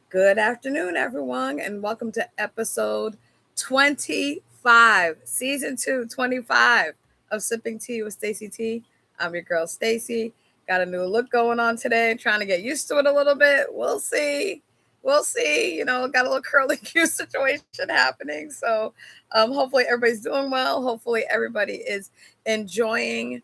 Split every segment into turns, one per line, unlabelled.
Good afternoon, everyone, and welcome to episode 25, season 2, 25 of Sipping Tea with Stacy T. I'm your girl, Stacy. Got a new look going on today, trying to get used to it a little bit. We'll see. We'll see. Got a little curly Q situation happening. So hopefully everybody's doing well. Hopefully everybody is enjoying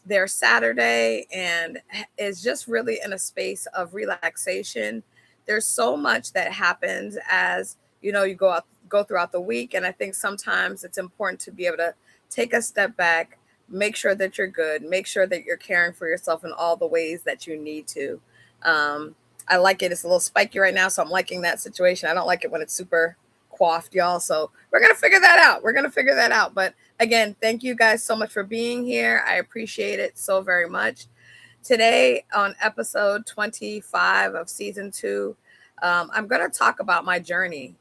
their Saturday and is just really in a space of relaxation. There's so much that happens as you go throughout the week, and I think sometimes it's important to be able to take a step back, make sure that you're good, make sure that you're caring for yourself in all the ways that you need to. I like it. It's a little spiky right now, so I'm liking that situation. I don't like it when it's super coiffed, y'all. So we're gonna figure that out. But again, thank you guys so much for being here. I appreciate it so very much. Today, on episode 25 of season 2, I'm going to talk about my journey.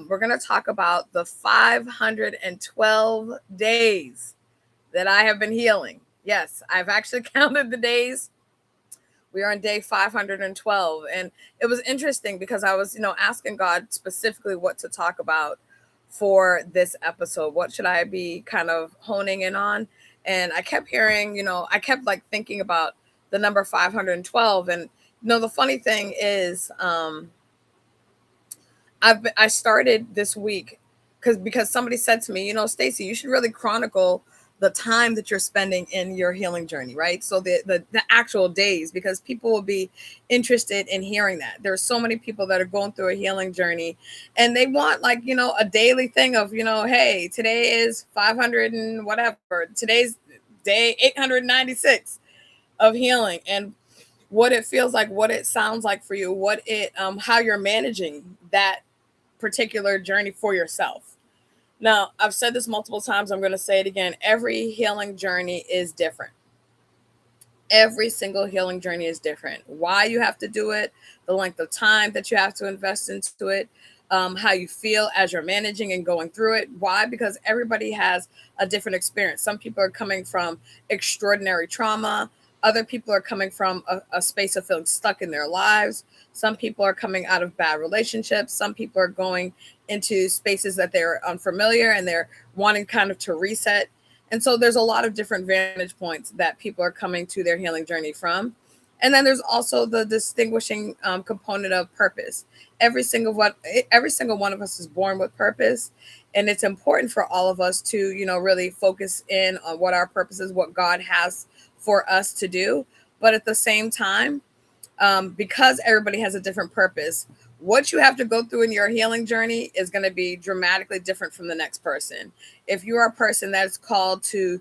We're going to talk about the 512 days that I have been healing. Yes, I've actually counted the days. We are on day 512. And it was interesting because I was, asking God specifically what to talk about for this episode. What should I be kind of honing in on? And I kept hearing, I kept like thinking about the number 512. And, the funny thing is, I started this week because somebody said to me, Stacy, you should really chronicle the time that you're spending in your healing journey, right? So the actual days, because people will be interested in hearing that. There's so many people that are going through a healing journey, and they want like a daily thing of hey, today is 500 and whatever. Today's day 896 of healing, and what it feels like, what it sounds like for you, what it how you're managing that particular journey for yourself. Now, I've said this multiple times. I'm going to say it again. Every healing journey is different. Every single healing journey is different. Why you have to do it, the length of time that you have to invest into it, how you feel as you're managing and going through it. Why? Because everybody has a different experience. Some people are coming from extraordinary trauma. Other people are coming from a space of feeling stuck in their lives. Some people are coming out of bad relationships. Some people are going into spaces that they're unfamiliar and they're wanting kind of to reset. And so there's a lot of different vantage points that people are coming to their healing journey from. And then there's also the distinguishing component of purpose. Every single one of us is born with purpose, and it's important for all of us to really focus in on what our purpose is, what God has for us to do. But at the same time, because everybody has a different purpose, what you have to go through in your healing journey is going to be dramatically different from the next person. If you're a person that's called to,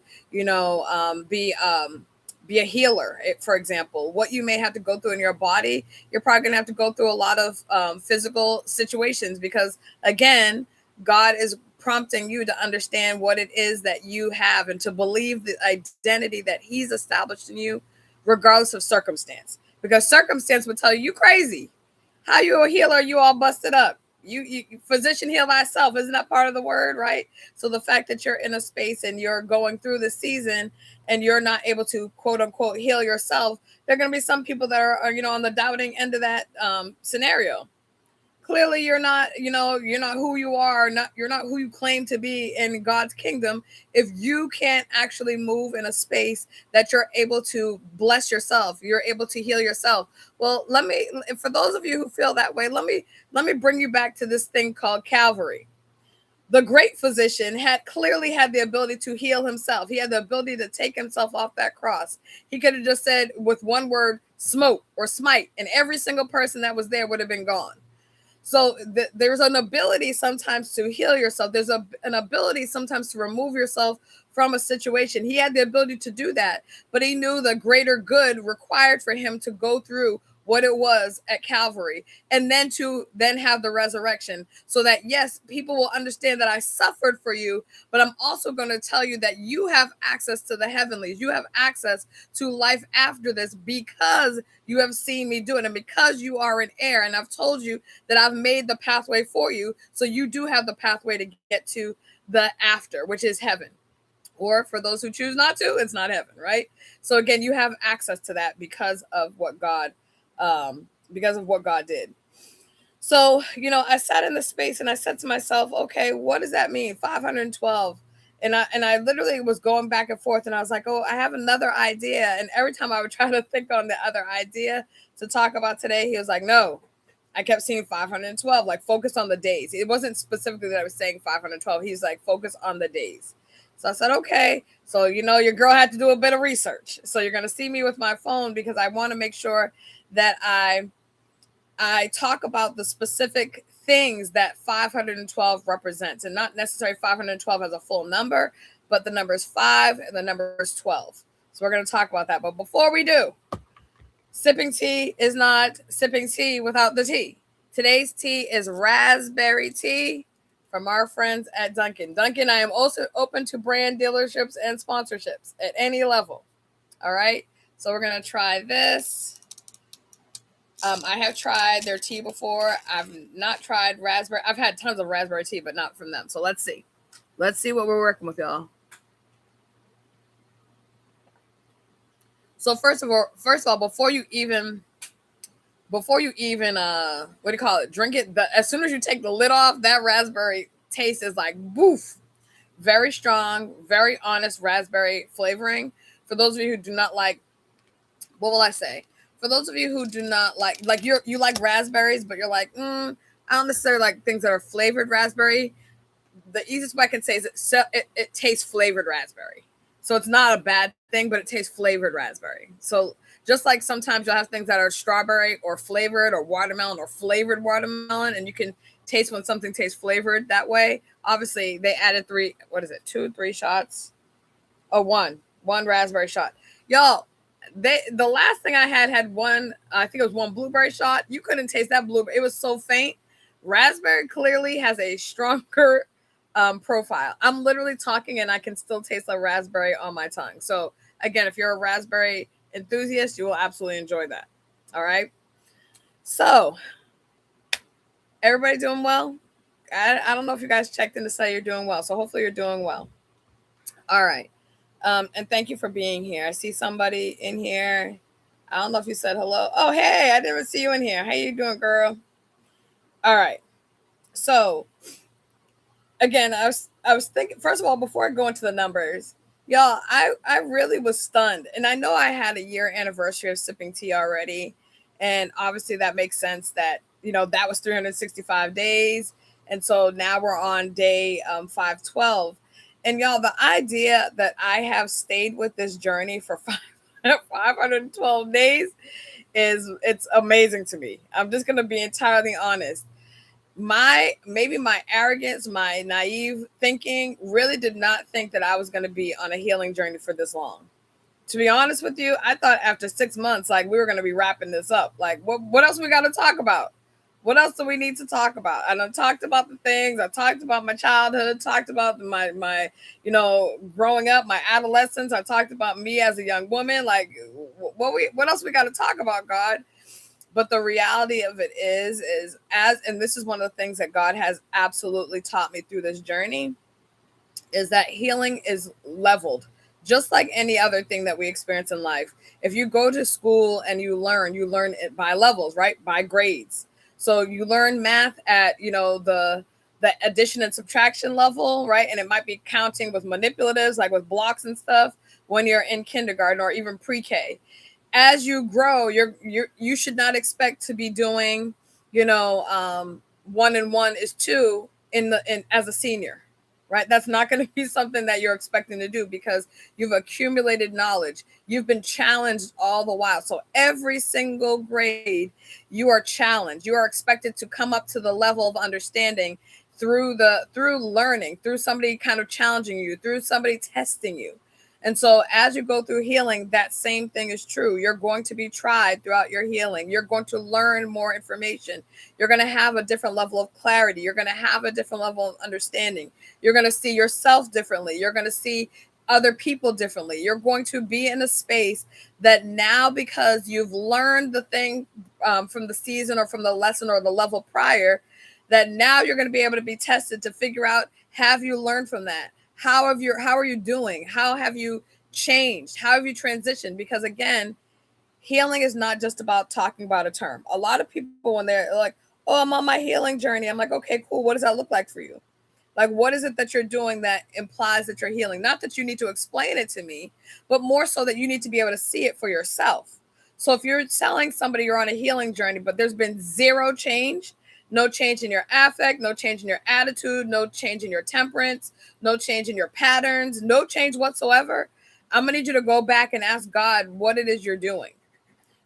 be a healer, for example, what you may have to go through in your body, you're probably going to have to go through a lot of physical situations because, again, God is prompting you to understand what it is that you have and to believe the identity that He's established in you, regardless of circumstance. Because circumstance would tell you crazy. How you a healer? You all busted up. You physician heal thyself. Isn't that part of the word, right? So the fact that you're in a space and you're going through the season and you're not able to quote unquote heal yourself, there are going to be some people that are on the doubting end of that scenario. Clearly you're not who you are, not you're not who you claim to be in God's kingdom if you can't actually move in a space that you're able to bless yourself, you're able to heal yourself. Well, let me, for those of you who feel that way, let me bring you back to this thing called Calvary. The great physician had clearly had the ability to heal himself. He had the ability to take himself off that cross. He could have just said with one word, smote or smite, and every single person that was there would have been gone. So there's an ability sometimes to heal yourself. There's an ability sometimes to remove yourself from a situation. He had the ability to do that, but he knew the greater good required for him to go through what it was at Calvary and then have the resurrection, so that yes, people will understand that I suffered for you, but I'm also going to tell you that you have access to the heavenlies. You have access to life after this because you have seen me do it, and because you are an heir, and I've told you that I've made the pathway for you, so you do have the pathway to get to the after, which is heaven. Or for those who choose not to, it's not heaven, right? So again, you have access to that because of what God did. So, I sat in the space and I said to myself, okay, what does that mean? 512. And I literally was going back and forth and I was like, oh, I have another idea. And every time I would try to think on the other idea to talk about today, he was like, no. I kept seeing 512, like focus on the days. It wasn't specifically that I was saying 512. He's like, focus on the days. So I said, okay. So, your girl had to do a bit of research. So you're going to see me with my phone because I want to make sure that I talk about the specific things that 512 represents, and not necessarily 512 as a full number, but the number is 5 and the number is 12. So we're going to talk about that. But before we do, sipping tea is not sipping tea without the tea. Today's tea is raspberry tea from our friends at Dunkin'. Dunkin', I am also open to brand dealerships and sponsorships at any level. All right. So we're going to try this. I have tried their tea before. I've not tried raspberry. I've had tons of raspberry tea, but not from them. So let's see. Let's see what we're working with, y'all. So first of all, before you even what do you call it? Drink it. As soon as you take the lid off, that raspberry taste is like boof. Very strong, very honest raspberry flavoring. For those of you who do not like, what will I say? For those of you who do not like you like raspberries, but you're like, I don't necessarily like things that are flavored raspberry. The easiest way I can say is it tastes flavored raspberry. So it's not a bad thing, but it tastes flavored raspberry. So just like sometimes you'll have things that are strawberry or flavored or watermelon or flavored watermelon, and you can taste when something tastes flavored that way. Obviously, they added 3 shots? Oh, one raspberry shot. Y'all, the last thing I had one, I think it was one blueberry shot. You couldn't taste that blueberry. It was so faint. Raspberry clearly has a stronger profile. I'm literally talking and I can still taste the raspberry on my tongue. So again, if you're a raspberry enthusiast, you will absolutely enjoy that. All right. So everybody doing well? I don't know if you guys checked in to say you're doing well. So hopefully you're doing well. All right. And thank you for being here. I see somebody in here. I don't know if you said hello. Oh, hey, I didn't see you in here. How you doing, girl? All right. So again, I was thinking, first of all, before I go into the numbers, y'all, I really was stunned. And I know I had a year anniversary of sipping tea already. And obviously that makes sense that, that was 365 days. And so now we're on day 512. And y'all, the idea that I have stayed with this journey for 512 days it's amazing to me. I'm just going to be entirely honest. My arrogance, my naive thinking really did not think that I was going to be on a healing journey for this long. To be honest with you, I thought after 6 months, like we were going to be wrapping this up. Like what else we got to talk about? What else do we need to talk about? And I talked about the things. I talked about my childhood. Talked about my growing up, my adolescence. I talked about me as a young woman. Like what else we got to talk about, God? But the reality of it is and this is one of the things that God has absolutely taught me through this journey, is that healing is leveled, just like any other thing that we experience in life. If you go to school and you learn it by levels, right? By grades. So you learn math at, the addition and subtraction level, right? And it might be counting with manipulatives, like with blocks and stuff, when you're in kindergarten or even pre-K. As you grow, you should not expect to be doing, 1 and 1 is 2 as a senior, right? That's not going to be something that you're expecting to do because you've accumulated knowledge. You've been challenged all the while. So every single grade, you are challenged. You are expected to come up to the level of understanding through learning, through somebody kind of challenging you, through somebody testing you. And so as you go through healing, that same thing is true. You're going to be tried throughout your healing. You're going to learn more information. You're going to have a different level of clarity. You're going to have a different level of understanding. You're going to see yourself differently. You're going to see other people differently. You're going to be in a space that now, because you've learned the thing from the season or from the lesson or the level prior, that now you're going to be able to be tested to figure out, have you learned from that? How are you doing? How have you changed? How have you transitioned? Because again, healing is not just about talking about a term. A lot of people, when they're like, Oh, I'm on my healing journey. I'm like, okay, cool. What does that look like for you? Like, what is it that you're doing that implies that you're healing? Not that you need to explain it to me, but more so that you need to be able to see it for yourself. So if you're telling somebody you're on a healing journey, but there's been zero change, no change in your affect, no change in your attitude, no change in your temperance, no change in your patterns, no change whatsoever, I'm going to need you to go back and ask God what it is you're doing,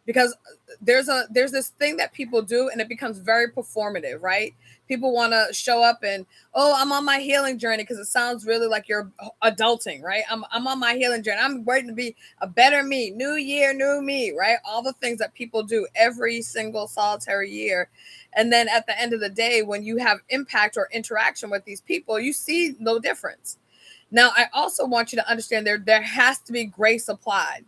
because there's this thing that people do and it becomes very performative, right? People want to show up and, oh, I'm on my healing journey, because it sounds really like you're adulting, right? I'm on my healing journey, I'm waiting to be a better me, new year, new me, right? All the things that people do every single solitary year, and then at the end of the day, when you have impact or interaction with these people, you see no difference. Now I also want you to understand there has to be grace applied.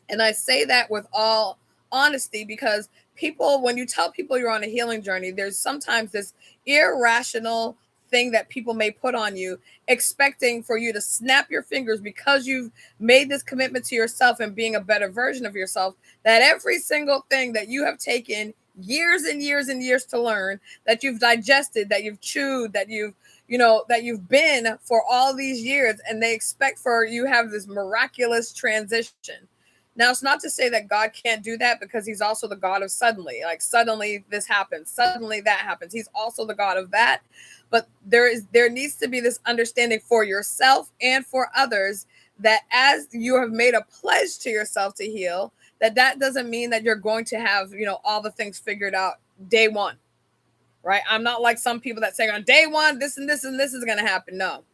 And I say that with all honesty, because people, when you tell people you're on a healing journey, there's sometimes this irrational thing that people may put on you, expecting for you to snap your fingers because you've made this commitment to yourself and being a better version of yourself, that every single thing that you have taken years and years and years to learn, that you've digested, that you've chewed, that you've been for all these years, and they expect for you have this miraculous transition. Now, it's not to say that God can't do that, because he's also the God of suddenly. Like, suddenly this happens, suddenly that happens. He's also the God of that. But there needs to be this understanding for yourself and for others, that as you have made a pledge to yourself to heal, that doesn't mean that you're going to have, all the things figured out day one, right? I'm not like some people that say on day one, this and this and this is going to happen. No,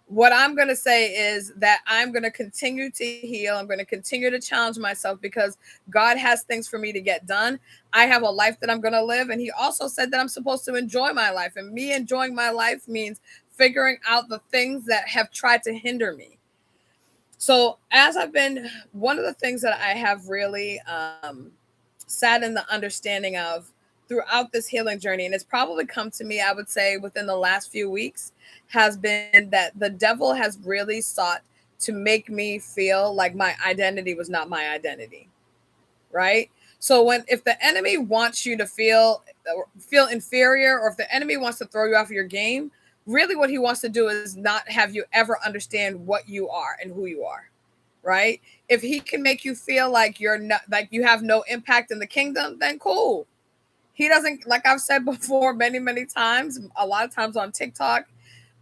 what I'm going to say is that I'm going to continue to heal. I'm going to continue to challenge myself, because God has things for me to get done. I have a life that I'm going to live. And he also said that I'm supposed to enjoy my life. And me enjoying my life means figuring out the things that have tried to hinder me. So, one of the things that I have really sat in the understanding of throughout this healing journey, and it's probably come to me, I would say, within the last few weeks, has been that the devil has really sought to make me feel like my identity was not my identity, right? So if the enemy wants you to feel inferior, or if the enemy wants to throw you off your game, really what he wants to do is not have you ever understand what you are and who you are, right? If he can make you feel like you're not, like you have no impact in the kingdom, then cool. He doesn't, like I've said before many, many times, a lot of times on TikTok,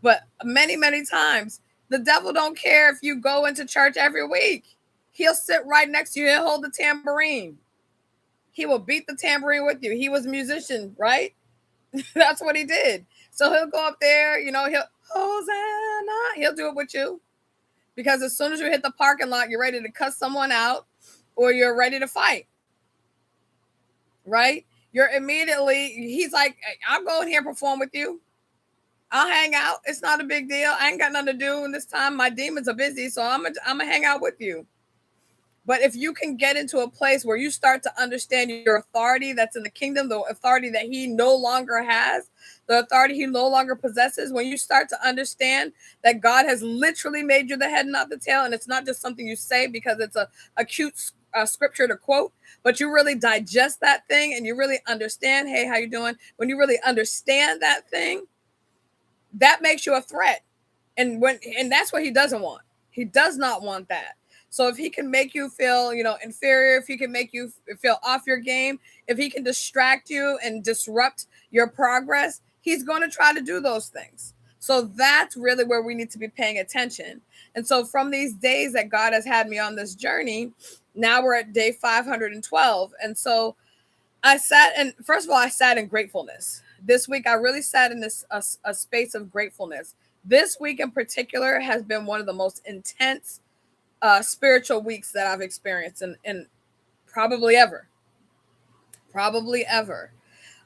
but many, many times, the devil don't care if you go into church every week. He'll sit right next to you, he'll hold the tambourine. He will beat the tambourine with you. He was a musician, right? That's what he did. So he'll go up there, he'll Hosanna. He'll do it with you, because as soon as you hit the parking lot, you're ready to cuss someone out or you're ready to fight, right? He's like, I'll go in here and perform with you. I'll hang out. It's not a big deal. I ain't got nothing to do. And this time my demons are busy. So I'm gonna hang out with you. But if you can get into a place where you start to understand your authority that's in the kingdom, the authority that he no longer has, the authority he no longer possesses, when you start to understand that God has literally made you the head, not the tail, and it's not just something you say because it's a cute scripture to quote, but you really digest that thing and you really understand, hey, how you doing? When you really understand that thing, that makes you a threat. And that's what he doesn't want. He does not want that. So if he can make you feel, inferior, if he can make you feel off your game, if he can distract you and disrupt your progress, he's going to try to do those things. So that's really where we need to be paying attention. And so from these days that God has had me on this journey, now we're at day 512. And so first of all, I sat in gratefulness. This week, I really sat in a space of gratefulness. This week in particular has been one of the most intense spiritual weeks that I've experienced in probably ever. Probably ever.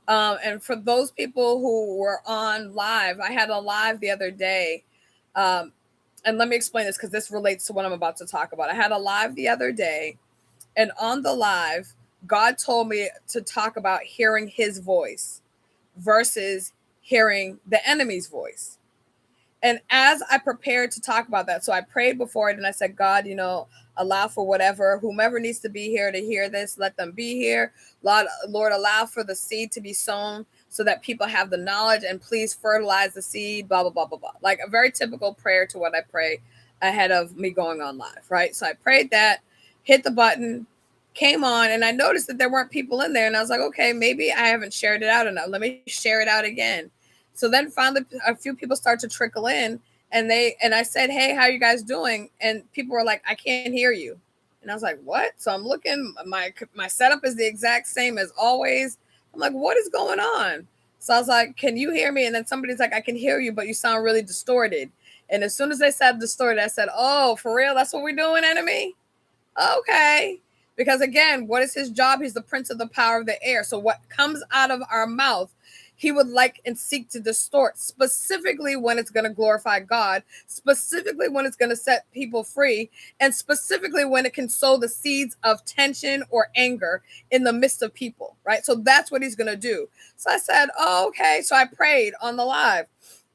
And for those people who were on live, I had a live the other day. And let me explain this, because this relates to what I'm about to talk about. I had a live the other day, and on the live, God told me to talk about hearing his voice versus hearing the enemy's voice. And as I prepared to talk about that, so I prayed before it and I said, God, allow for whomever needs to be here to hear this, let them be here. Lord, allow for the seed to be sown so that people have the knowledge, and please fertilize the seed, blah, blah, blah, blah, blah. Like a very typical prayer to what I pray ahead of me going on live, right? So I prayed that, hit the button, came on, and I noticed that there weren't people in there. And I was like, okay, maybe I haven't shared it out enough. Let me share it out again. So then finally a few people start to trickle in, and I said, hey, how you guys doing? And people were like, I can't hear you. And I was like, what? So I'm looking, my setup is the exact same as always. I'm like, what is going on? So I was like, can you hear me? And then somebody's like, I can hear you, but you sound really distorted. And as soon as they said distorted, I said, oh, for real? That's what we're doing, enemy? Okay. Because again, what is his job? He's the prince of the power of the air. So what comes out of our mouth, he would like and seek to distort, specifically when it's going to glorify God, specifically when it's going to set people free, and specifically when it can sow the seeds of tension or anger in the midst of people, right? So that's what he's going to do. So I said, oh, okay. So I prayed on the live,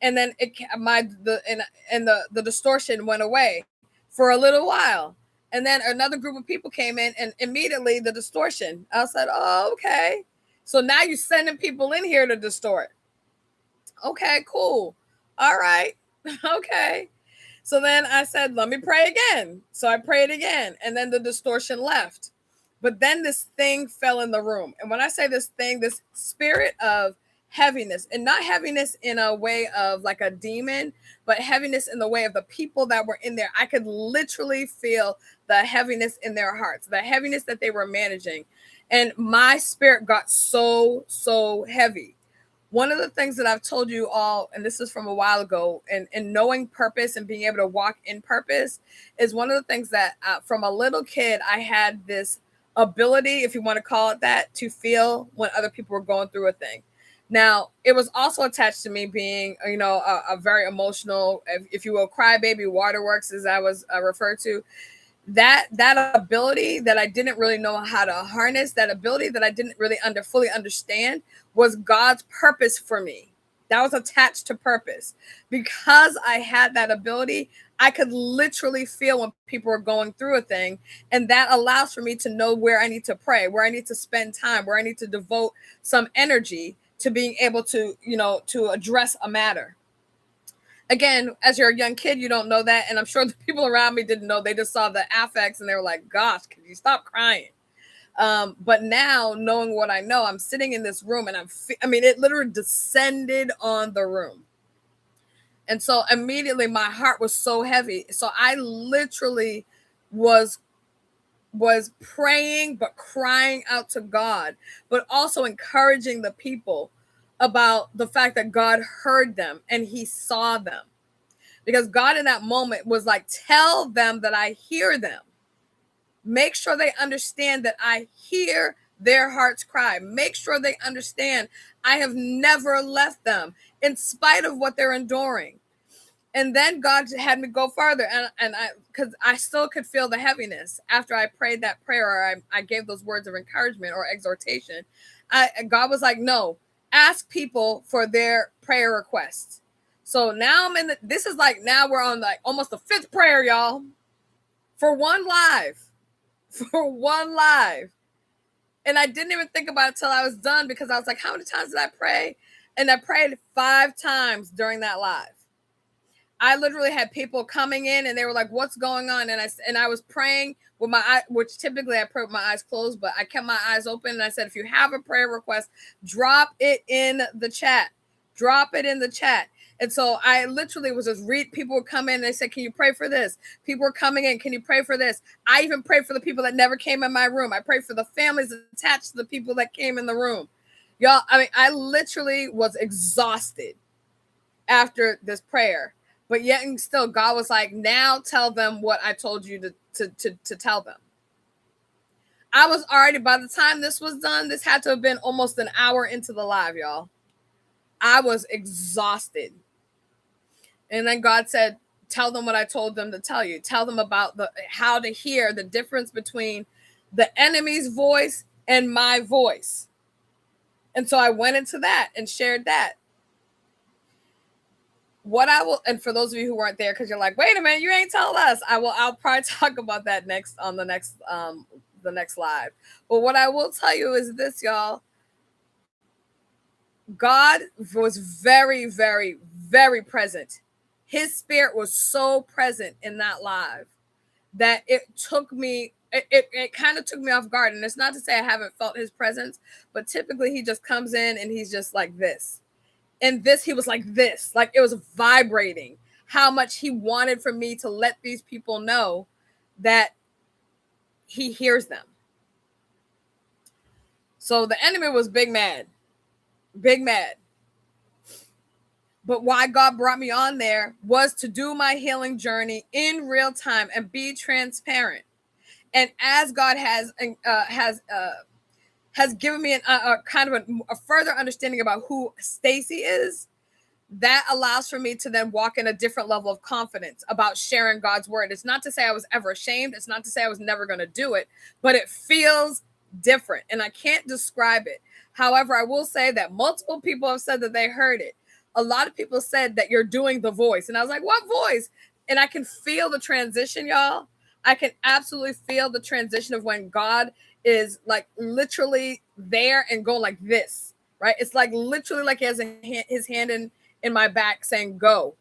and then the distortion went away for a little while. And then another group of people came in, and immediately the distortion. I said, oh, okay. So now you're sending people in here to distort. Okay, cool. All right. Okay. So then I said, let me pray again. So I prayed again, and then the distortion left. But then this thing fell in the room. And when I say this thing, this spirit of heaviness, and not heaviness in a way of like a demon, but heaviness in the way of the people that were in there. I could literally feel the heaviness in their hearts, the heaviness that they were managing. And my spirit got so heavy. One of the things that I've told you all, and this is from a while ago, and knowing purpose and being able to walk in purpose is one of the things that from a little kid, I had this ability, if you want to call it that, to feel when other people were going through a thing. Now, it was also attached to me being, a very emotional, if you will, crybaby, waterworks, as I was referred to. That ability that I didn't really know how to harness, that ability that I didn't really fully understand, was God's purpose for me. That was attached to purpose. Because I had that ability, I could literally feel when people are going through a thing. And that allows for me to know where I need to pray, where I need to spend time, where I need to devote some energy to being able to, to address a matter. Again, as you're a young kid, you don't know that. And I'm sure the people around me didn't know. They just saw the affects and they were like, gosh, can you stop crying? But now, knowing what I know, I'm sitting in this room and it literally descended on the room. And so immediately my heart was so heavy. So I literally was praying, but crying out to God, but also encouraging the people about the fact that God heard them and he saw them. Because God in that moment was like, tell them that I hear them. Make sure they understand that I hear their hearts cry. Make sure they understand I have never left them in spite of what they're enduring. And then God had me go further, and because I still could feel the heaviness after I prayed that prayer, or I gave those words of encouragement or exhortation. God was like, no, ask people for their prayer requests. So now this is like, now we're on like almost the fifth prayer, y'all, for one live. And I didn't even think about it till I was done, because I was like, how many times did I pray? And I prayed 5 times during that live. I literally had people coming in and they were like, what's going on? And I was praying with my eye, which typically I pray with my eyes closed, but I kept my eyes open. And I said, if you have a prayer request, drop it in the chat. Drop it in the chat. And so I literally was just people would come in and they said, can you pray for this? People were coming in. Can you pray for this? I even prayed for the people that never came in my room. I prayed for the families attached to the people that came in the room. Y'all, I literally was exhausted after this prayer. But yet and still, God was like, now tell them what I told you to tell them. I was already, by the time this was done, this had to have been almost an hour into the live, y'all. I was exhausted. And then God said, tell them what I told them to tell you. Tell them about how to hear the difference between the enemy's voice and my voice. And so I went into that and shared that. What I will, and for those of you who weren't there, because you're like, wait a minute, you ain't tell us. I'll probably talk about that next on the next live. But what I will tell you is this, y'all. God was very, very, very present. His spirit was so present in that live that it kind of took me off guard. And it's not to say I haven't felt his presence, but typically he just comes in and he's just like this. And this, he was like this, like it was vibrating how much he wanted for me to let these people know that he hears them. So the enemy was big mad. But why God brought me on there was to do my healing journey in real time and be transparent. And as God has given me a kind of a further understanding about who Stacy is, that allows for me to then walk in a different level of confidence about sharing God's word. It's not to say I was ever ashamed. It's not to say I was never going to do it, but it feels different and I can't describe it. However, I will say that multiple people have said that they heard it. A lot of people said that you're doing the voice. And I was like, what voice? And I can feel the transition, y'all. I can absolutely feel the transition of when God is like literally there and going like this, right? It's like literally like he has his hand in my back saying, go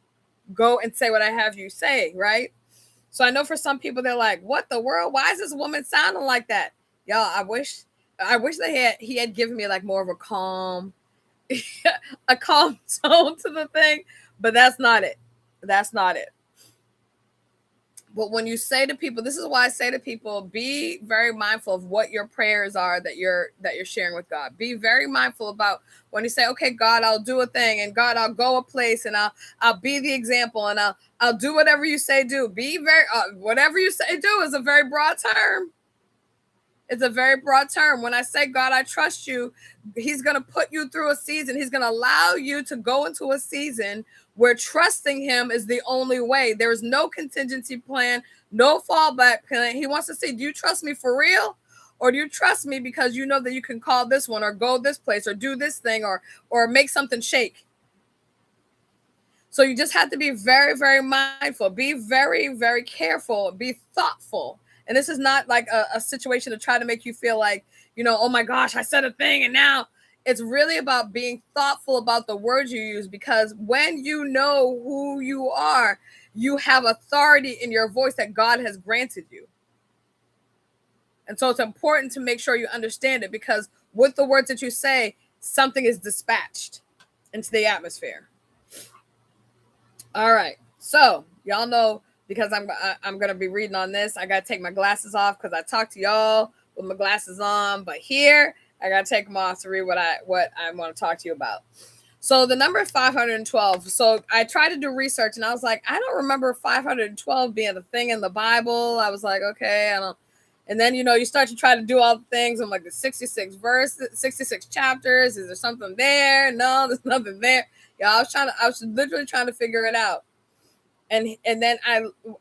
and say what I have you say, right? So I know for some people, they're like, what the world? Why is this woman sounding like that? Y'all, I wish that he had given me like more of a calm tone to the thing, but that's not it. But when you say to people, this is why I say to people, be very mindful of what your prayers are that you're sharing with God. Be very mindful about when you say, okay, God, I'll do a thing, and God, I'll go a place, and I'll be the example, and I'll do whatever you say do. Be very whatever you say do is a very broad term. It's a very broad term. When I say, God, I trust you, he's going to put you through a season. He's going to allow you to go into a season where trusting him is the only way. There's no contingency plan, no fallback plan. He wants to say, do you trust me for real? Or do you trust me because you know that you can call this one or go this place or do this thing or make something shake? So you just have to be very, very mindful. Be very, very careful. Be thoughtful. And this is not like a situation to try to make you feel like, oh my gosh, I said a thing. And now it's really about being thoughtful about the words you use, because when you know who you are, you have authority in your voice that God has granted you. And so it's important to make sure you understand it, because with the words that you say, something is dispatched into the atmosphere. All right. So y'all know, because I'm going to be reading on this, I got to take my glasses off because I talk to y'all with my glasses on. But here, I got to take them off to read what I want to talk to you about. So the number 512. So I tried to do research and I was like, I don't remember 512 being a thing in the Bible. I was like, okay, I don't. And then, you start to try to do all the things. I'm like, the 66 verses, 66 chapters. Is there something there? No, there's nothing there. Yeah, I was literally trying to figure it out. And then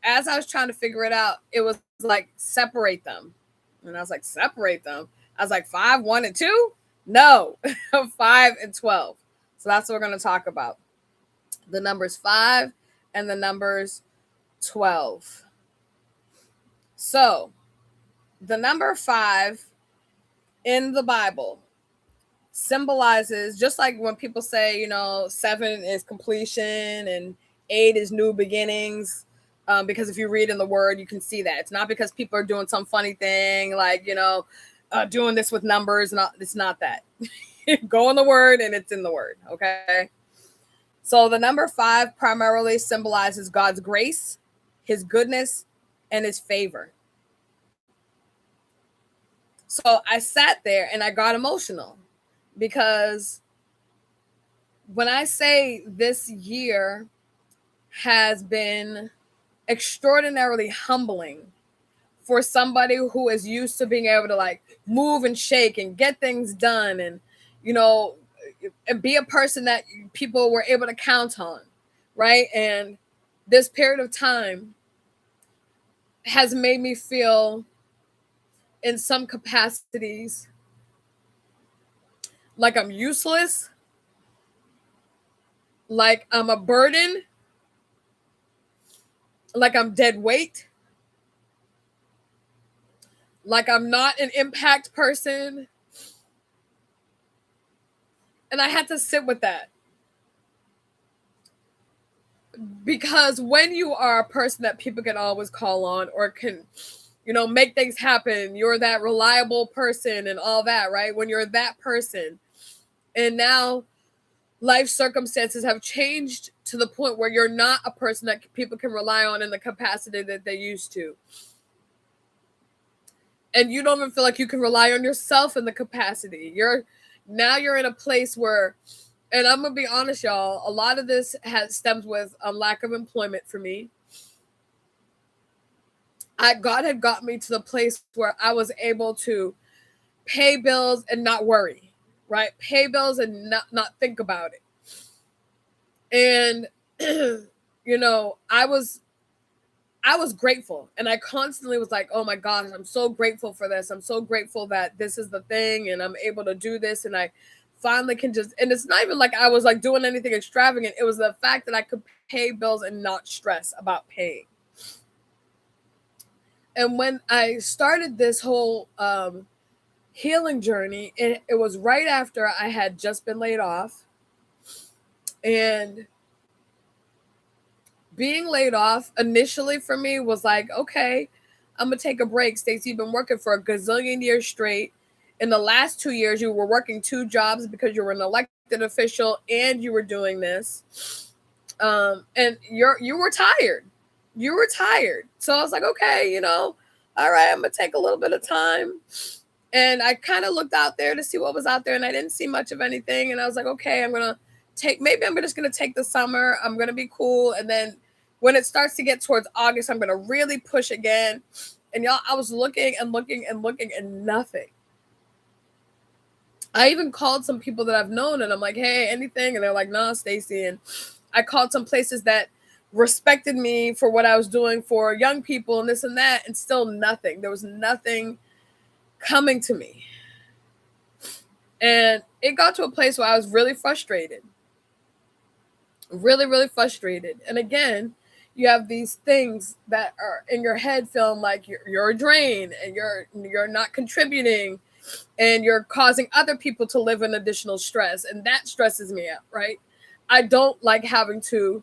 as I was trying to figure it out, it was like, separate them. And I was like, separate them. I was like, 5, 1, and 2? No, 5 and 12. So that's what we're going to talk about. The numbers 5 and the numbers 12. So the number 5 in the Bible symbolizes, just like when people say, 7 is completion and 8 is new beginnings. Because if you read in the word, you can see that. It's not because people are doing some funny thing like, doing this with numbers. It's not that. Go in the word and it's in the word. Okay. So the number 5 primarily symbolizes God's grace, his goodness, and his favor. So I sat there and I got emotional, because when I say this year has been extraordinarily humbling for somebody who is used to being able to like move and shake and get things done and, and be a person that people were able to count on, right? And this period of time has made me feel, in some capacities, like I'm useless, like I'm a burden, like I'm dead weight, like I'm not an impact person. And I had to sit with that. Because when you are a person that people can always call on or can, make things happen, you're that reliable person and all that, right? When you're that person, and now life circumstances have changed to the point where you're not a person that people can rely on in the capacity that they used to. And you don't even feel like you can rely on yourself in the capacity. You're in a place where, and I'm gonna be honest, y'all, a lot of this stems with a lack of employment for me. God had got me to the place where I was able to pay bills and not worry, right? Pay bills and not think about it. And I was grateful, and I constantly was like, oh my gosh, I'm so grateful for this. I'm so grateful that this is the thing and I'm able to do this, and I finally can just, and it's not even like I was like doing anything extravagant. It was the fact that I could pay bills and not stress about paying. And when I started this whole healing journey, it was right after I had just been laid off. And being laid off initially for me was like, okay, I'm gonna take a break. Stacey, you've been working for a gazillion years straight. In the last 2 years, you were working 2 jobs because you were an elected official and you were doing this. And you were tired. You were tired. So I was like, okay, all right, I'm gonna take a little bit of time. And I kind of looked out there to see what was out there, and I didn't see much of anything. And I was like, okay, maybe I'm just gonna take the summer. I'm gonna be cool. And then when it starts to get towards August, I'm gonna really push again. And y'all, I was looking and looking and looking and nothing. I even called some people that I've known and I'm like, hey, anything? And they're like, nah, Stacey. And I called some places that respected me for what I was doing for young people and this and that, and still nothing. There was nothing coming to me. And it got to a place where I was really frustrated. Really, really frustrated. And again, you have these things that are in your head feeling like you're a drain and you're not contributing and you're causing other people to live in additional stress. And that stresses me out, right? I don't like having to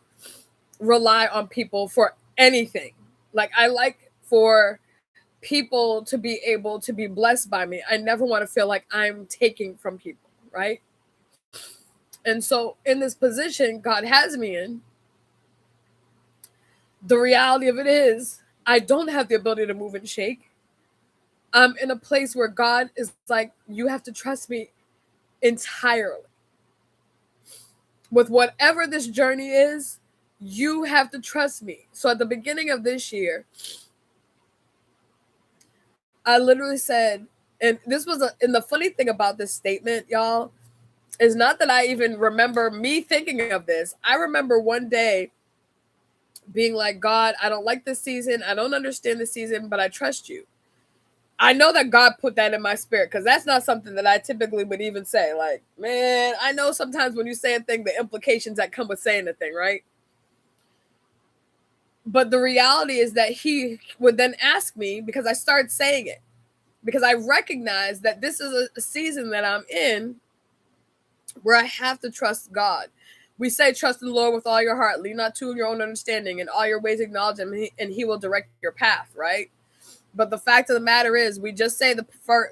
rely on people for anything. Like, I like for people to be able to be blessed by me. I never want to feel like I'm taking from people, right? And so in this position God has me in, the reality of it is I don't have the ability to move and shake. I'm in a place where God is like, you have to trust me entirely. With whatever this journey is, you have to trust me. So at the beginning of this year, I literally said, and this was and the funny thing about this statement, y'all, is not that I even remember me thinking of this. I remember one day being like, God, I don't like this season. I don't understand this season, but I trust you. I know that God put that in my spirit because that's not something that I typically would even say. Like, man, I know sometimes when you say a thing, the implications that come with saying a thing, right? But the reality is that he would then ask me, because I started saying it, because I recognize that this is a season that I'm in where I have to trust God. We say, trust in the Lord with all your heart, lean not to your own understanding, and all your ways acknowledge him, and he will direct your path, right? But the fact of the matter is, we just say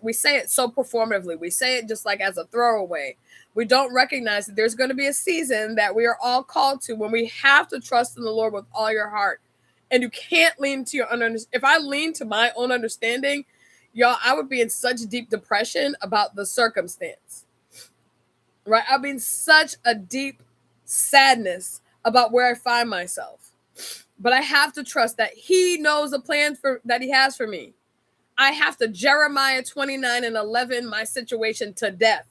we say it so performatively. We say it just like as a throwaway. We don't recognize that there's going to be a season that we are all called to when we have to trust in the Lord with all your heart. And you can't lean to your own. If I lean to my own understanding, y'all, I would be in such deep depression about the circumstance, right? I'd be in such a deep sadness about where I find myself. But I have to trust that he knows the plans that he has for me. I have to Jeremiah 29:11 my situation to death,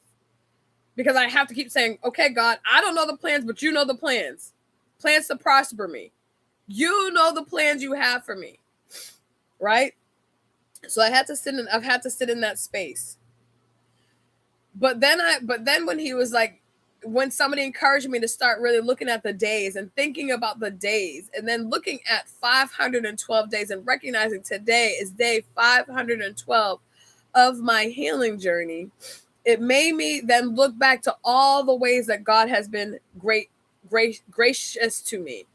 because I have to keep saying, okay, God, I don't know the plans, but you know the plans to prosper me. You know the plans you have for me, right? So I've had to sit in that space. But then when he was like, when somebody encouraged me to start really looking at the days and thinking about the days, and then looking at 512 days and recognizing today is day 512 of my healing journey, It made me then look back to all the ways that God has been gracious to me.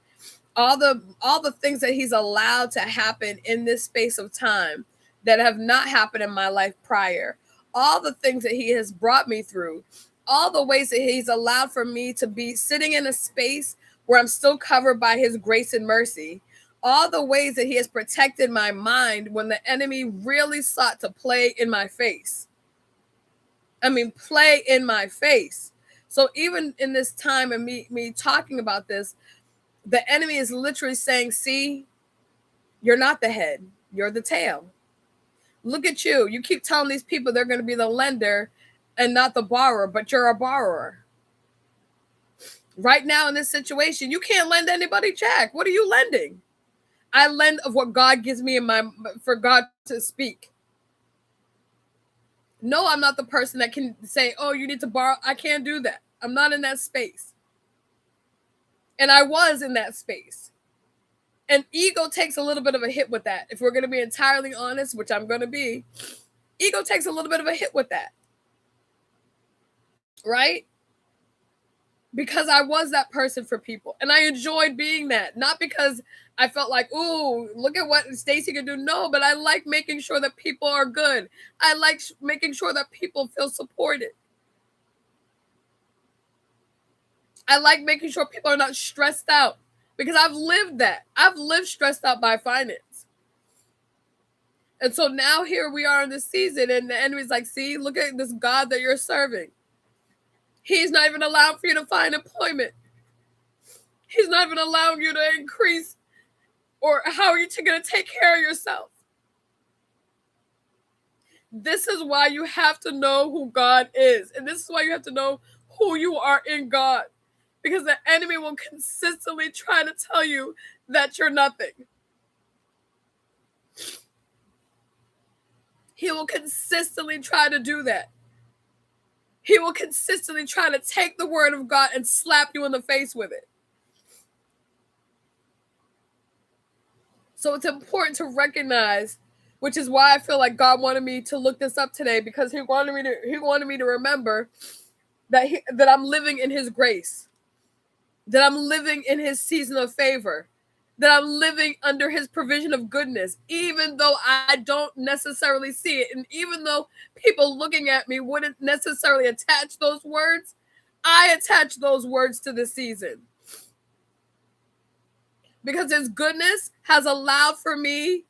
All the things that he's allowed to happen in this space of time that have not happened in my life prior. All the things that he has brought me through. All the ways that he's allowed for me to be sitting in a space where I'm still covered by his grace and mercy. All the ways that he has protected my mind when the enemy really sought to play in my face. I mean, play in my face. So even in this time and me talking about this, the enemy is literally saying, see, you're not the head, you're the tail. Look at you. You keep telling these people they're going to be the lender and not the borrower, but you're a borrower. Right now in this situation, you can't lend anybody check. What are you lending? I lend of what God gives me for God to speak. No, I'm not the person that can say, oh, you need to borrow. I can't do that. I'm not in that space. And I was in that space. And ego takes a little bit of a hit with that. If we're going to be entirely honest, which I'm going to be, ego takes a little bit of a hit with that. Right? Because I was that person for people. And I enjoyed being that. Not because I felt like, ooh, look at what Stacy can do. No, but I like making sure that people are good. I like making sure that people feel supported. I like making sure people are not stressed out. Because I've lived that. I've lived stressed out by finance. And so now here we are in this season, and the enemy's like, see, look at this God that you're serving. He's not even allowing for you to find employment. He's not even allowing you to increase. Or how are you going to take care of yourself? This is why you have to know who God is. And this is why you have to know who you are in God. Because the enemy will consistently try to tell you that you're nothing. He will consistently try to do that. He will consistently try to take the word of God and slap you in the face with it. So it's important to recognize, which is why I feel like God wanted me to look this up today, because he wanted me to remember that I'm living in his grace, that I'm living in his season of favor, that I'm living under his provision of goodness, even though I don't necessarily see it. And even though people looking at me wouldn't necessarily attach those words, I attach those words to the season. Because his goodness has allowed for me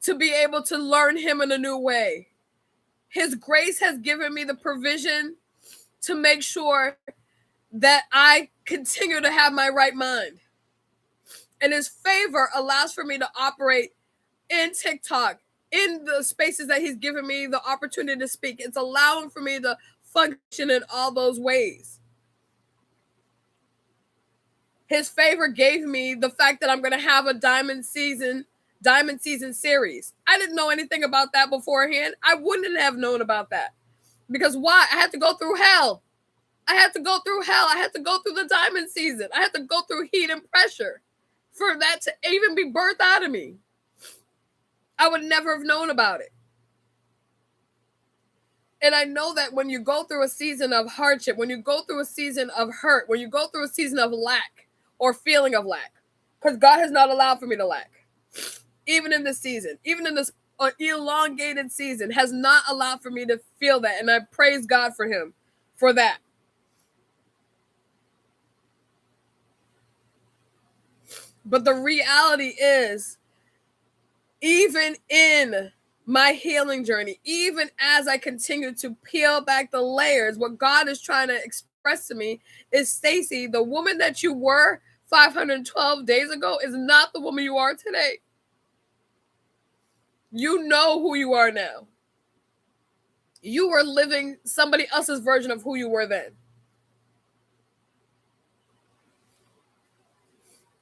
to be able to learn him in a new way. His grace has given me the provision to make sure that I continue to have my right mind. And his favor allows for me to operate in TikTok, in the spaces that he's given me the opportunity to speak. It's allowing for me to function in all those ways. His favor gave me the fact that I'm going to have a diamond season series. I didn't know anything about that beforehand. I wouldn't have known about that. Because why? I had to go through hell. I had to go through the diamond season. I had to go through heat and pressure for that to even be birthed out of me. I would never have known about it. And I know that when you go through a season of hardship, when you go through a season of hurt, when you go through a season of lack or feeling of lack, because God has not allowed for me to lack, even in this season, even in this elongated season, has not allowed for me to feel that. And I praise God for him for that. But the reality is, even in my healing journey, even as I continue to peel back the layers, what God is trying to express to me is, Stacy, the woman that you were 512 days ago is not the woman you are today. You know who you are now. You were living somebody else's version of who you were then.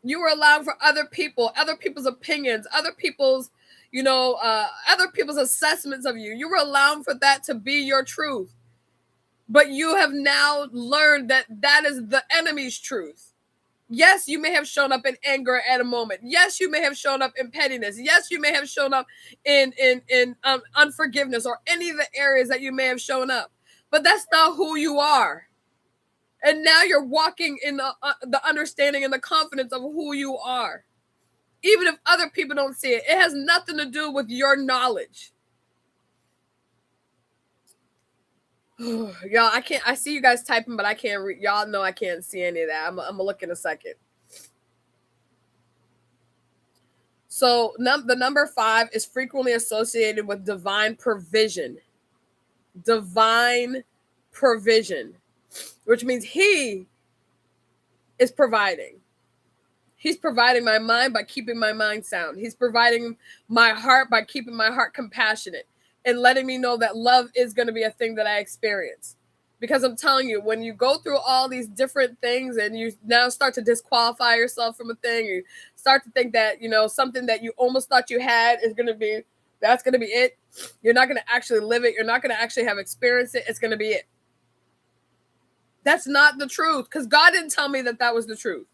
You were allowing for other people, other people's opinions, other people's, other people's assessments of you. You were allowing for that to be your truth. But you have now learned that that is the enemy's truth. Yes, you may have shown up in anger at a moment. Yes, you may have shown up in pettiness. Yes, you may have shown up in unforgiveness or any of the areas that you may have shown up. but that's not who you are. And now you're walking in the understanding and the confidence of who you are. Even if other people don't see it, it has nothing to do with your knowledge. Y'all, I see you guys typing, but I can't read. Y'all know I can't see any of that. I'm gonna look in a second. So the number 5 is frequently associated with divine provision. Divine provision, which means he is providing. He's providing my mind by keeping my mind sound. He's providing my heart by keeping my heart compassionate and letting me know that love is going to be a thing that I experience. Because I'm telling you, when you go through all these different things and you now start to disqualify yourself from a thing, you start to think that, something that you almost thought you had is going to be, that's going to be it. You're not going to actually live it. You're not going to actually have experienced it. It's going to be it. That's not the truth, because God didn't tell me that was the truth.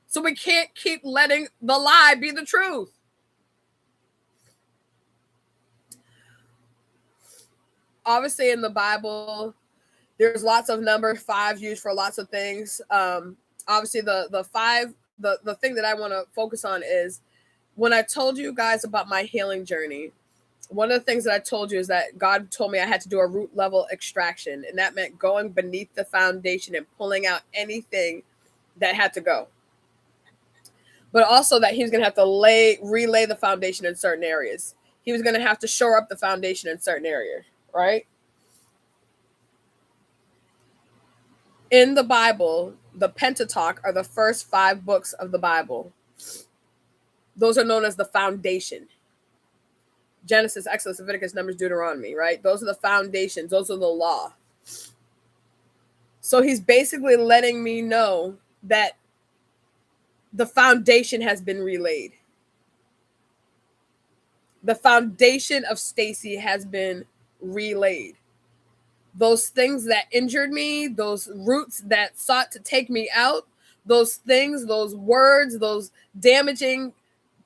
So we can't keep letting the lie be the truth. Obviously, in the Bible, there's lots of number 5 used for lots of things. Obviously, the 5, the thing that I want to focus on is when I told you guys about my healing journey. One of the things that I told you is that God told me I had to do a root level extraction, and that meant going beneath the foundation and pulling out anything that had to go. But also that he was going to have to relay the foundation in certain areas. He was going to have to shore up the foundation in certain areas, right? In the Bible, the Pentateuch are the first 5 books of the Bible. Those are known as the foundation. Genesis, Exodus, Leviticus, Numbers, Deuteronomy, right? Those are the foundations. Those are the law. So he's basically letting me know that the foundation has been relayed. The foundation of Stacy has been relayed. Those things that injured me, those roots that sought to take me out, those things, those words, those damaging,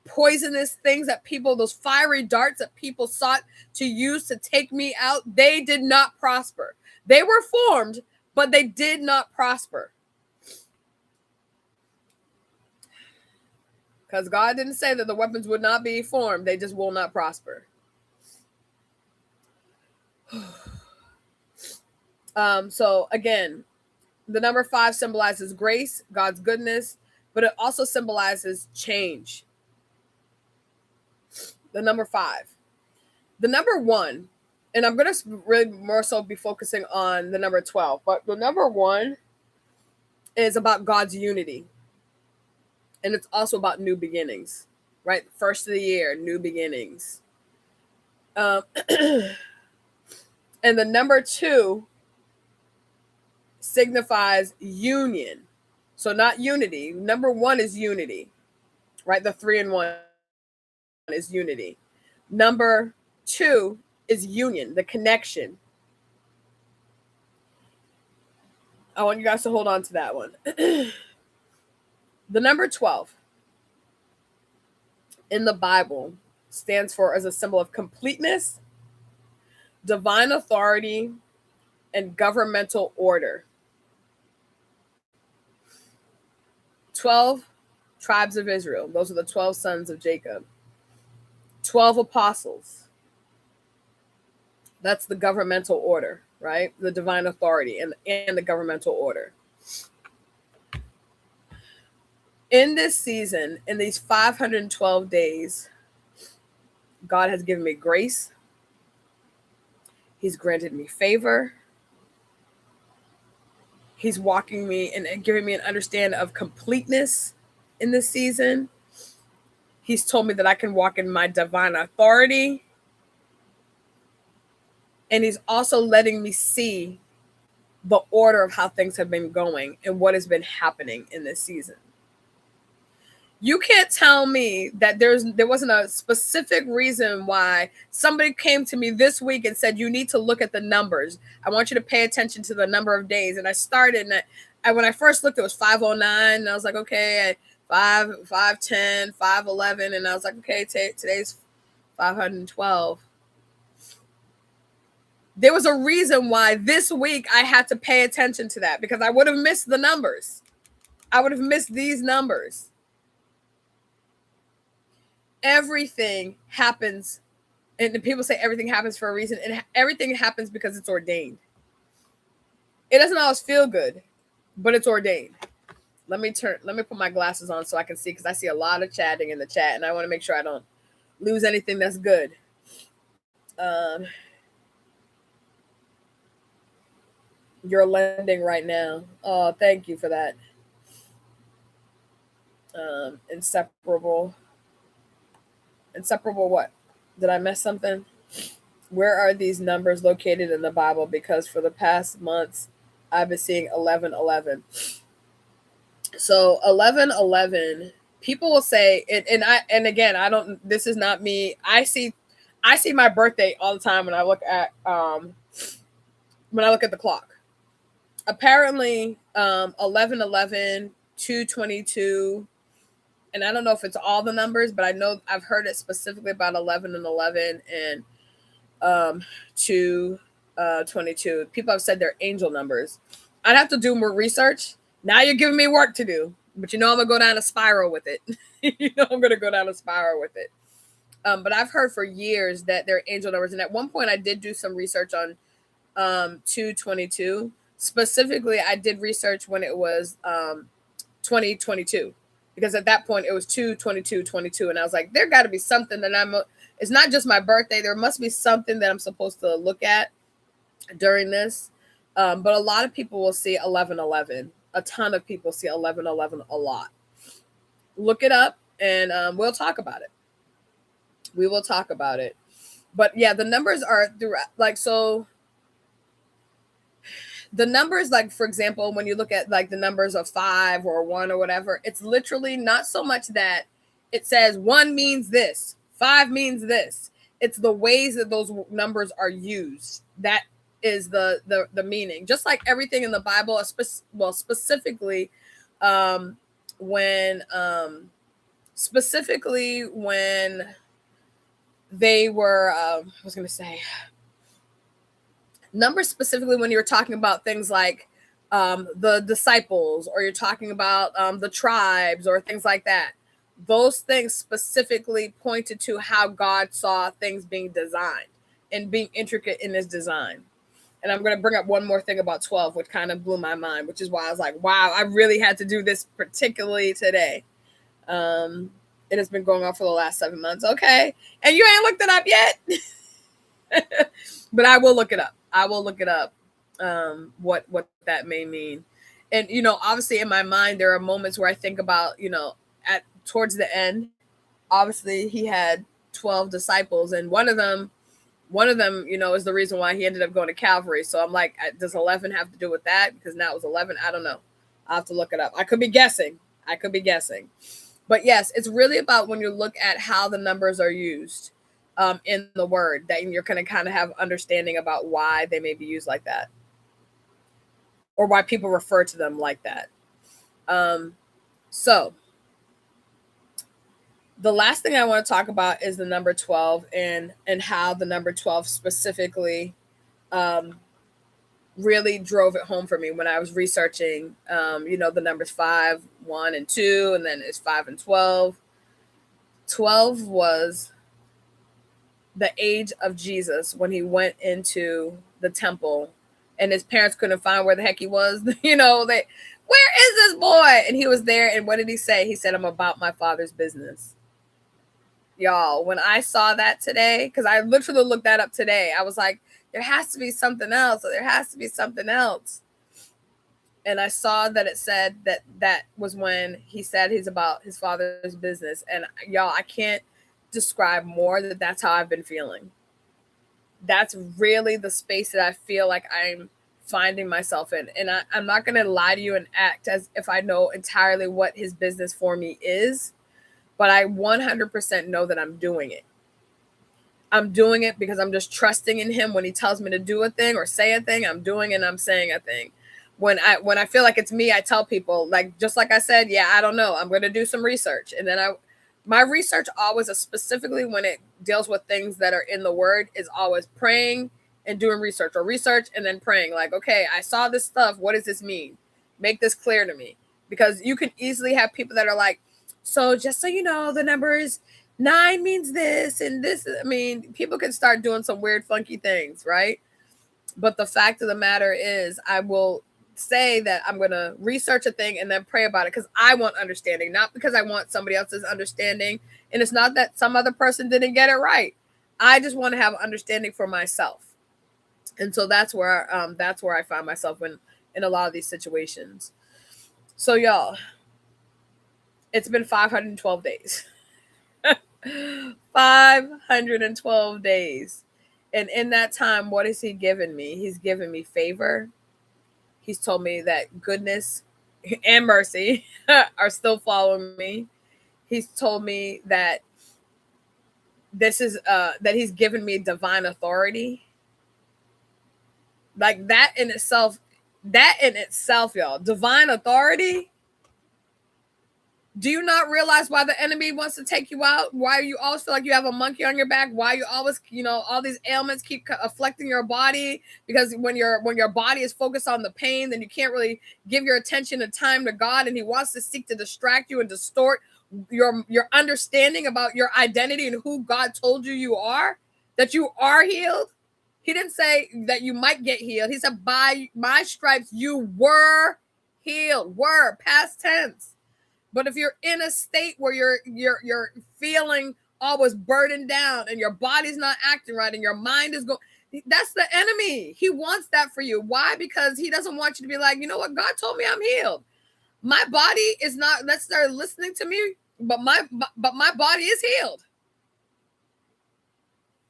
poisonous things that people, those fiery darts that people sought to use to take me out, they did not prosper. They were formed, but they did not prosper. Because God didn't say that the weapons would not be formed. They just will not prosper. So again, the number 5 symbolizes grace, God's goodness, but it also symbolizes change. The number 5. The number 1, and I'm going to really more so be focusing on the number 12, but the number 1 is about God's unity. And it's also about new beginnings, right? First of the year, new beginnings. And the number 2 signifies union. So not unity. Number 1 is unity, right? The 3 and 1 is unity. Number 2 is union, the connection. I want you guys to hold on to that one. The number 12 in the Bible stands for as a symbol of completeness, divine authority, and governmental order. 12 tribes of Israel. Those are the 12 sons of Jacob. 12 apostles. That's the governmental order, right? The divine authority and the governmental order. In this season, in these 512 days, God has given me grace. He's granted me favor. He's walking me and giving me an understanding of completeness in this season. He's told me that I can walk in my divine authority. And he's also letting me see the order of how things have been going and what has been happening in this season. You can't tell me that there wasn't a specific reason why somebody came to me this week and said, you need to look at the numbers. I want you to pay attention to the number of days. And I started, and when I first looked, it was 509. And I was like, okay, 510, 511. And I was like, okay, today's 512. There was a reason why this week I had to pay attention to that, because I would have missed the numbers. I would have missed these numbers. Everything happens, and people say everything happens for a reason, and everything happens because it's ordained. It doesn't always feel good, but it's ordained. Let me put my glasses on so I can see, because I see a lot of chatting in the chat, and I want to make sure I don't lose anything that's good. You're lending right now. Oh, thank you for that. Inseparable what? Did I miss something? Where are these numbers located in the Bible? Because for the past months, I've been seeing 11:11. So 11:11, people will say it, and again, I don't. This is not me. I see my birthday all the time when I look at the clock. Apparently, 11:11, 2:22. And I don't know if it's all the numbers, but I know I've heard it specifically about 11 and 11 and 2:22. People have said they're angel numbers. I'd have to do more research. Now you're giving me work to do, but I'm gonna go down a spiral with it. I'm gonna go down a spiral with it. But I've heard for years that they're angel numbers, and at one point I did do some research on 2:22. Specifically, I did research when it was 2022. Because at that point it was 2/22/22, and I was like, there got to be something that it's not just my birthday. There must be something that I'm supposed to look at during this. But a lot of people will see 11:11. A ton of people see 11:11 a lot. Look it up, and we'll talk about it. We will talk about it. But yeah, the numbers are like, so the numbers, like, for example, when you look at like the numbers of 5 or 1 or whatever, it's literally not so much that it says 1 means this, 5 means this. It's the ways that those numbers are used. That is the meaning. Just like everything in the Bible, specifically when they were, I was going to say, numbers specifically when you're talking about things like the disciples, or you're talking about the tribes or things like that. Those things specifically pointed to how God saw things being designed and being intricate in his design. And I'm going to bring up one more thing about 12, which kind of blew my mind, which is why I was like, wow, I really had to do this particularly today. It has been going on for the last 7 months. Okay. And you ain't looked it up yet? But I will look it up. What that may mean. And, obviously in my mind, there are moments where I think about, towards the end, obviously he had 12 disciples, and one of them, is the reason why he ended up going to Calvary. So I'm like, does 11 have to do with that? Because now it was 11. I don't know. I'll have to look it up. I could be guessing. But yes, it's really about when you look at how the numbers are used in the word, that you're going to kind of have understanding about why they may be used like that, or why people refer to them like that. So the last thing I want to talk about is the number 12, and how the number 12 specifically really drove it home for me when I was researching, the numbers 5, 1, and 2, and then it's 5 and 12. 12 was the age of Jesus when he went into the temple, and his parents couldn't find where the heck he was. Where is this boy? And he was there. And what did he say? He said, I'm about my Father's business. Y'all, when I saw that today, because I literally looked that up today, I was like, there has to be something else. And I saw that it said that was when he said he's about his Father's business. And y'all, I can't describe more that's how I've been feeling. That's really the space that I feel like I'm finding myself in. And I'm not going to lie to you and act as if I know entirely what his business for me is, but I 100% know that I'm doing it. I'm doing it because I'm just trusting in him. When he tells me to do a thing or say a thing, I'm doing it and I'm saying a thing. When I feel like it's me, I tell people, like, just like I said, yeah, I don't know, I'm going to do some research. And then my research always, specifically when it deals with things that are in the word, is always praying and doing research, or research and then praying like, okay, I saw this stuff. What does this mean? Make this clear to me. Because you can easily have people that are like, so just so you know, the numbers 9 means this and this. I mean, people can start doing some weird, funky things, right? But the fact of the matter is, I will say that I'm going to research a thing and then pray about it because I want understanding, not because I want somebody else's understanding. And it's not that some other person didn't get it right. I just want to have understanding for myself. And so that's where I find myself in a lot of these situations. So y'all, it's been 512 days. 512 days. And in that time, what has he given me? He's given me favor. He's told me that goodness and mercy are still following me. He's told me that that he's given me divine authority. Like that in itself, y'all, divine authority. Do you not realize why the enemy wants to take you out? Why you always feel like you have a monkey on your back? Why you always, all these ailments keep afflicting your body? Because when your body is focused on the pain, then you can't really give your attention and time to God, and he wants to seek to distract you and distort your understanding about your identity and who God told you are, that you are healed. He didn't say that you might get healed. He said, by my stripes, you were healed. Were, past tense. But if you're in a state where you're feeling always burdened down and your body's not acting right and your mind is going, that's the enemy. He wants that for you. Why? Because he doesn't want you to be like, you know what? God told me I'm healed. My body is not, let's start listening to me, but my body is healed.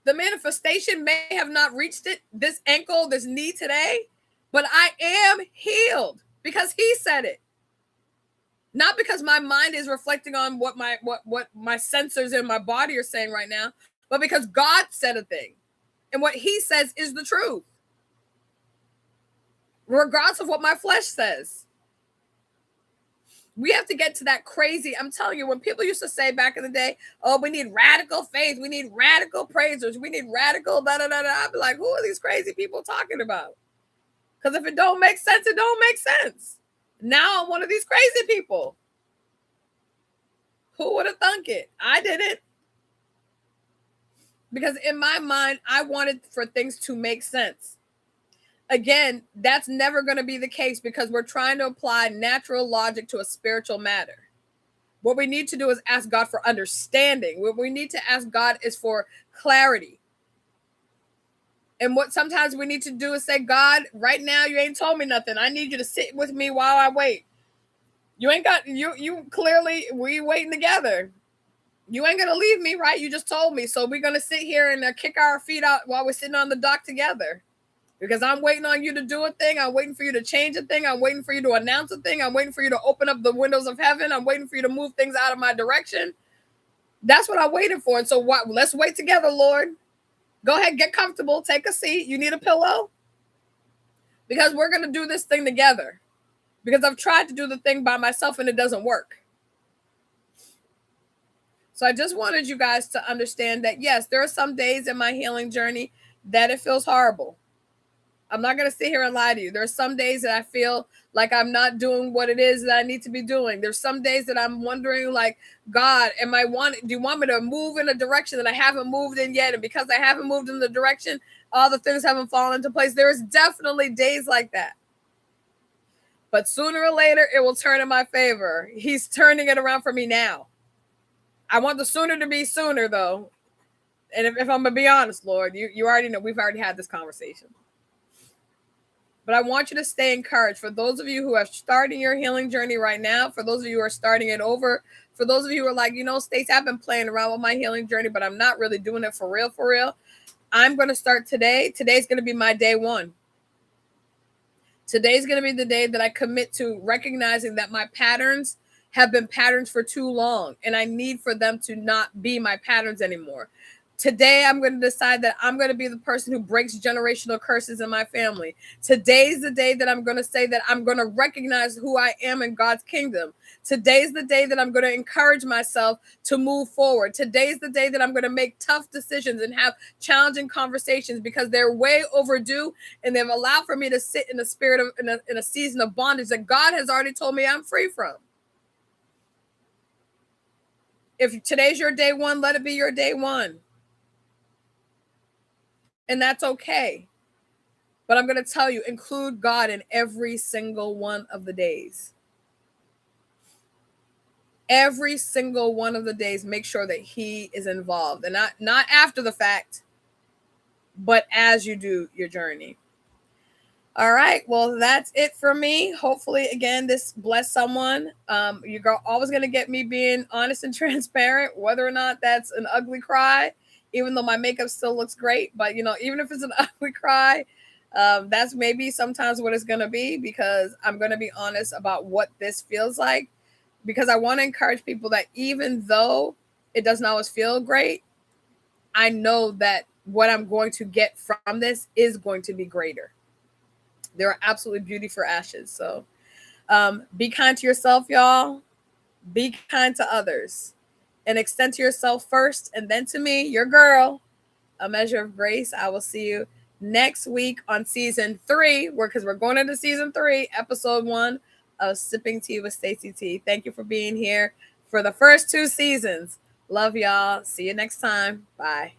The manifestation may have not reached it, this ankle, this knee today, but I am healed because he said it. Not because my mind is reflecting on what my sensors in my body are saying right now, but because God said a thing. And what he says is the truth. Regardless of what my flesh says. We have to get to that crazy. I'm telling you, when people used to say back in the day, oh, we need radical faith. We need radical praisers. We need radical da-da-da-da. I'd be like, who are these crazy people talking about? Because if it don't make sense, it don't make sense. Now I'm one of these crazy people. Who would have thunk it? I didn't. Because in my mind, I wanted for things to make sense. Again, that's never going to be the case because we're trying to apply natural logic to a spiritual matter. What we need to do is ask God for understanding. What we need to ask God is for clarity. And what sometimes we need to do is say, God, right now you ain't told me nothing. I need you to sit with me while I wait. You ain't got, you clearly, we waiting together. You ain't going to leave me, right? You just told me. So we're going to sit here and kick our feet out while we're sitting on the dock together. Because I'm waiting on you to do a thing. I'm waiting for you to change a thing. I'm waiting for you to announce a thing. I'm waiting for you to open up the windows of heaven. I'm waiting for you to move things out of my direction. That's what I'm waiting for. And so let's wait together, Lord. Go ahead, get comfortable. Take a seat. You need a pillow? Because we're going to do this thing together. Because I've tried to do the thing by myself and it doesn't work. So I just wanted you guys to understand that, yes, there are some days in my healing journey that it feels horrible. I'm not going to sit here and lie to you. There are some days that I feel like I'm not doing what it is that I need to be doing. There's some days that I'm wondering, like, God, do you want me to move in a direction that I haven't moved in yet? And because I haven't moved in the direction, all the things haven't fallen into place. There is definitely days like that. But sooner or later, it will turn in my favor. He's turning it around for me now. I want the sooner to be sooner, though. And if I'm going to be honest, Lord, you already know, we've already had this conversation. But I want you to stay encouraged. For those of you who are starting your healing journey right now, for those of you who are starting it over, for those of you who are like, Stacey, I've been playing around with my healing journey, but I'm not really doing it for real. I'm going to start today. Today's going to be my day one. Today's going to be the day that I commit to recognizing that my patterns have been patterns for too long, and I need for them to not be my patterns anymore. Today, I'm going to decide that I'm going to be the person who breaks generational curses in my family. Today's the day that I'm going to say that I'm going to recognize who I am in God's kingdom. Today's the day that I'm going to encourage myself to move forward. Today's the day that I'm going to make tough decisions and have challenging conversations because they're way overdue, and they've allowed for me to sit in the spirit of in a season of bondage that God has already told me I'm free from. If today's your day one, let it be your day one. And that's okay. But I'm going to tell you, include God in every single one of the days. Every single one of the days, make sure that he is involved, and not after the fact, but as you do your journey. All right. Well, that's it for me. Hopefully, again, this bless someone. You're always going to get me being honest and transparent, whether or not that's an ugly cry, even though my makeup still looks great. But, even if it's an ugly cry, that's maybe sometimes what it's going to be, because I'm going to be honest about what this feels like, because I want to encourage people that even though it doesn't always feel great, I know that what I'm going to get from this is going to be greater. There are absolutely beauty for ashes. So be kind to yourself, y'all. Be kind to others. And extend to yourself first, and then to me, your girl, a measure of grace. I will see you next week on season 3, because we're going into season 3, episode 1 of Sipping Tea with Stacey T. Thank you for being here for the first 2 seasons. Love y'all. See you next time. Bye.